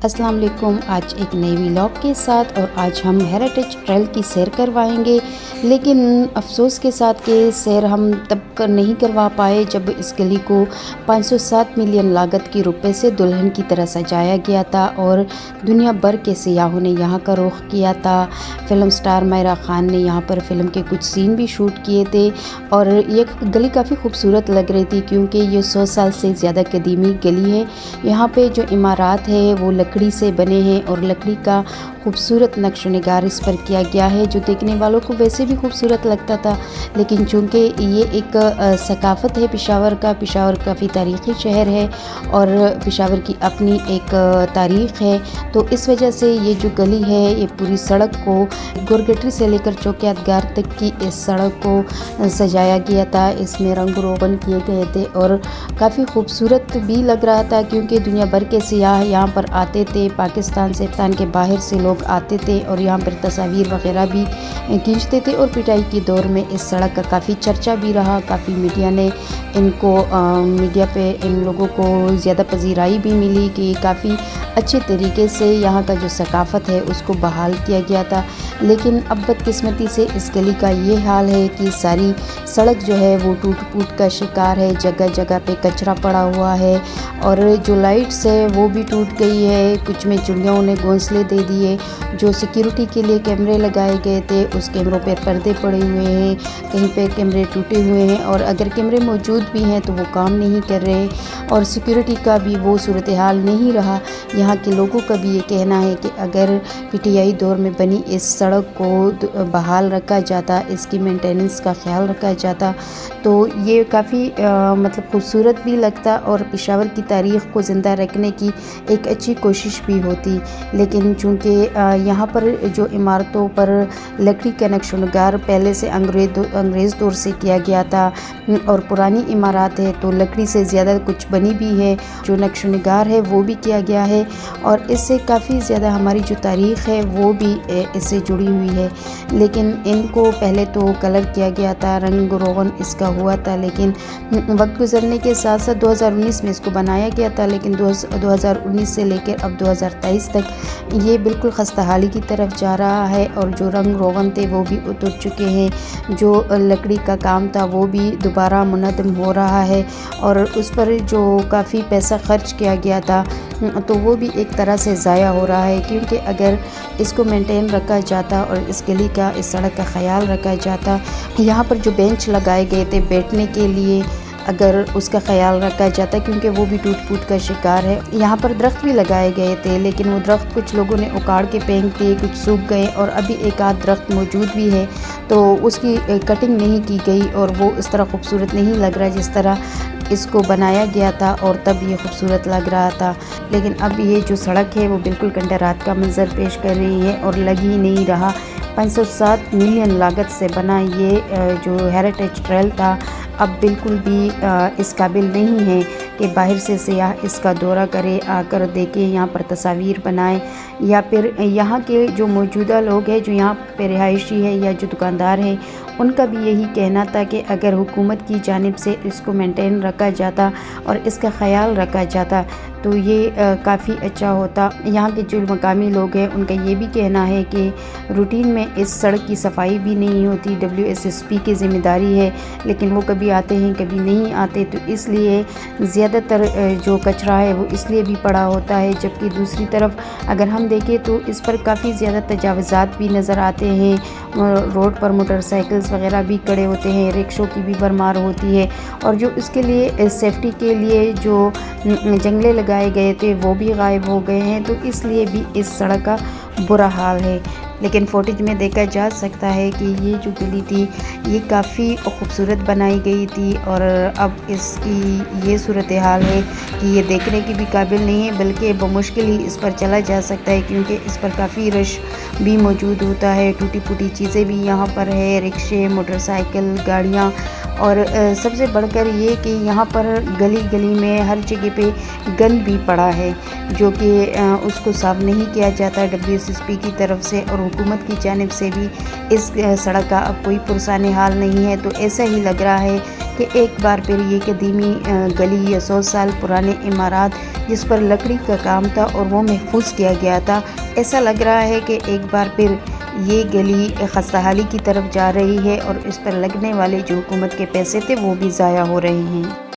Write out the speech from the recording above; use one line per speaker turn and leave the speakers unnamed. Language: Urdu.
السلام علیکم، آج ایک نئی ولاگ کے ساتھ اور آج ہم ہیریٹیج ٹریل کی سیر کروائیں گے، لیکن افسوس کے ساتھ کہ سیر ہم تب نہیں کروا پائے جب اس گلی کو 507 ملین لاگت کی روپے سے دلہن کی طرح سجایا گیا تھا اور دنیا بھر کے سیاحوں نے یہاں کا رخ کیا تھا۔ فلم سٹار ماہرہ خان نے یہاں پر فلم کے کچھ سین بھی شوٹ کیے تھے اور یہ گلی کافی خوبصورت لگ رہی تھی کیونکہ یہ 100 سال سے زیادہ قدیمی گلی ہے۔ یہاں پہ جو عمارات ہے وہ لکڑی سے بنے ہیں اور لکڑی کا خوبصورت نقش و نگار اس پر کیا گیا ہے جو دیکھنے والوں کو ویسے بھی خوبصورت لگتا تھا، لیکن چونکہ یہ ایک ثقافت ہے پشاور کا، پشاور کافی تاریخی شہر ہے اور پشاور کی اپنی ایک تاریخ ہے، تو اس وجہ سے یہ جو گلی ہے یہ پوری سڑک کو گورگٹری سے لے کر چوکیات گار تک کی اس سڑک کو سجایا گیا تھا۔ اس میں رنگ روغن کیے گئے تھے اور کافی خوبصورت بھی لگ رہا تھا کیونکہ دنیا بھر کے سیاح یہاں پر آتے تھے، پاکستان کے باہر سے لوگ آتے تھے اور یہاں پر تصاویر وغیرہ بھی کھینچتے تھے اور پٹائی کے دور میں اس سڑک کا کافی چرچا بھی رہا، کافی میڈیا نے میڈیا پہ ان لوگوں کو زیادہ پذیرائی بھی ملی کہ کافی اچھے طریقے سے یہاں کا جو ثقافت ہے اس کو بحال کیا گیا تھا، لیکن اب بدقسمتی سے اس گلی کا یہ حال ہے کہ ساری سڑک جو ہے وہ ٹوٹ پھوٹ کا شکار ہے، جگہ جگہ پہ کچرا پڑا ہوا ہے اور جو لائٹس ہے وہ بھی ٹوٹ گئی ہے، کچھ میں چڑیوں نے گھونسلے دے دیے، جو سیکیورٹی کے لیے کیمرے لگائے گئے تھے اس کیمروں پہ پردے پڑے ہوئے ہیں، کہیں پہ کیمرے ٹوٹے ہوئے ہیں اور اگر کیمرے موجود بھی ہیں تو وہ کام نہیں کر رہے اور سیکیورٹی کا بھی وہ صورتحال نہیں رہا۔ یہاں کے لوگوں کا بھی یہ کہنا ہے کہ اگر پی ٹی آئی دور میں بنی اس سڑک کو بحال رکھا جاتا، اس کی مینٹیننس کا خیال رکھا جاتا تو یہ کافی خوبصورت بھی لگتا اور پشاور کی تاریخ کو زندہ رکھنے کی ایک اچھی کوشش بھی ہوتی، لیکن چونکہ یہاں پر جو عمارتوں پر لکڑی کا نقش و نگار پہلے سے انگریز دور سے کیا گیا تھا اور پرانی عمارات ہے تو لکڑی سے زیادہ کچھ بنی بھی ہے، جو نقش و نگار ہے وہ بھی کیا گیا ہے اور اس سے کافی زیادہ ہماری جو تاریخ ہے وہ بھی اس سے جڑی ہوئی ہے، لیکن ان کو پہلے تو کلر کیا گیا تھا، رنگ روغن اس کا ہوا تھا، لیکن وقت گزرنے کے ساتھ ساتھ 2019 میں اس کو بنایا گیا تھا، لیکن 2019 سے لے کر اب 2023 تک یہ بالکل خستہ حالی کی طرف جا رہا ہے اور جو رنگ روغن تھے وہ بھی اتر چکے ہیں، جو لکڑی کا کام تھا وہ بھی دوبارہ منہدم ہو رہا ہے اور اس پر جو کافی پیسہ خرچ کیا گیا تھا تو وہ بھی ایک طرح سے ضائع ہو رہا ہے، کیونکہ اگر اس کو مینٹین رکھا جاتا اور اس گلی کا، اس سڑک کا خیال رکھا جاتا، یہاں پر جو بینچ لگائے گئے تھے بیٹھنے کے لیے اگر اس کا خیال رکھا جاتا، کیونکہ وہ بھی ٹوٹ پھوٹ کا شکار ہے، یہاں پر درخت بھی لگائے گئے تھے لیکن وہ درخت کچھ لوگوں نے اکاڑ کے پھینک دیے، کچھ سوکھ گئے اور ابھی ایک آدھ درخت موجود بھی ہے تو اس کی کٹنگ نہیں کی گئی اور وہ اس طرح خوبصورت نہیں لگ رہا جس طرح اس کو بنایا گیا تھا اور تب یہ خوبصورت لگ رہا تھا، لیکن اب یہ جو سڑک ہے وہ بالکل کنڈرات کا منظر پیش کر رہی ہے اور لگ ہی نہیں رہا۔ 507 ملین لاگت سے بنا یہ جو ہیریٹیج ٹریل تھا اب بالکل بھی اس قابل نہیں ہے کہ باہر سے سیاح اس کا دورہ کرے، آ کر دیکھے، یہاں پر تصاویر بنائے، یا پھر یہاں کے جو موجودہ لوگ ہیں جو یہاں پہ رہائشی ہے یا جو دکاندار ہیں ان کا بھی یہی کہنا تھا کہ اگر حکومت کی جانب سے اس کو مینٹین رکھا جاتا اور اس کا خیال رکھا جاتا تو یہ کافی اچھا ہوتا۔ یہاں کے جو مقامی لوگ ہیں ان کا یہ بھی کہنا ہے کہ روٹین میں اس سڑک کی صفائی بھی نہیں ہوتی، WSSP کی ذمہ داری ہے، لیکن وہ کبھی آتے ہیں کبھی نہیں آتے تو اس لیے زیادہ تر جو کچرا ہے وہ اس لیے بھی پڑا ہوتا ہے، جبکہ دوسری طرف اگر ہم دیکھیں تو اس پر کافی زیادہ تجاوزات بھی نظر آتے ہیں، روڈ پر موٹر سائیکلز وغیرہ بھی کھڑے ہوتے ہیں، رکشوں کی بھی بھرمار ہوتی ہے اور جو اس کے لیے سیفٹی کے لیے جو جنگلے لگائے گئے تھے وہ بھی غائب ہو گئے ہیں، تو اس لیے بھی اس سڑک کا برا حال ہے، لیکن فوٹیج میں دیکھا جا سکتا ہے کہ یہ جو گلی تھی یہ کافی خوبصورت بنائی گئی تھی اور اب اس کی یہ صورتحال ہے کہ یہ دیکھنے کی بھی قابل نہیں ہے، بلکہ بمشکل ہی اس پر چلا جا سکتا ہے کیونکہ اس پر کافی رش بھی موجود ہوتا ہے، ٹوٹی پھوٹی چیزیں بھی یہاں پر ہے، رکشے، موٹر سائیکل، گاڑیاں اور سب سے بڑھ کر یہ کہ یہاں پر گلی گلی میں ہر جگہ پہ گند بھی پڑا ہے، جو کہ اس کو صاف نہیں کیا جاتا WSSP کی طرف سے، اور حکومت کی جانب سے بھی اس سڑک کا اب کوئی پرسان حال نہیں ہے۔ تو ایسا ہی لگ رہا ہے کہ ایک بار پھر یہ قدیمی گلی یا 100 سال پرانے عمارات جس پر لکڑی کا کام تھا اور وہ محفوظ کیا گیا تھا، ایسا لگ رہا ہے کہ ایک بار پھر یہ گلی خستحالی کی طرف جا رہی ہے، اور اس پر لگنے والے جو حکومت کے پیسے تھے وہ بھی ضائع ہو رہے ہیں۔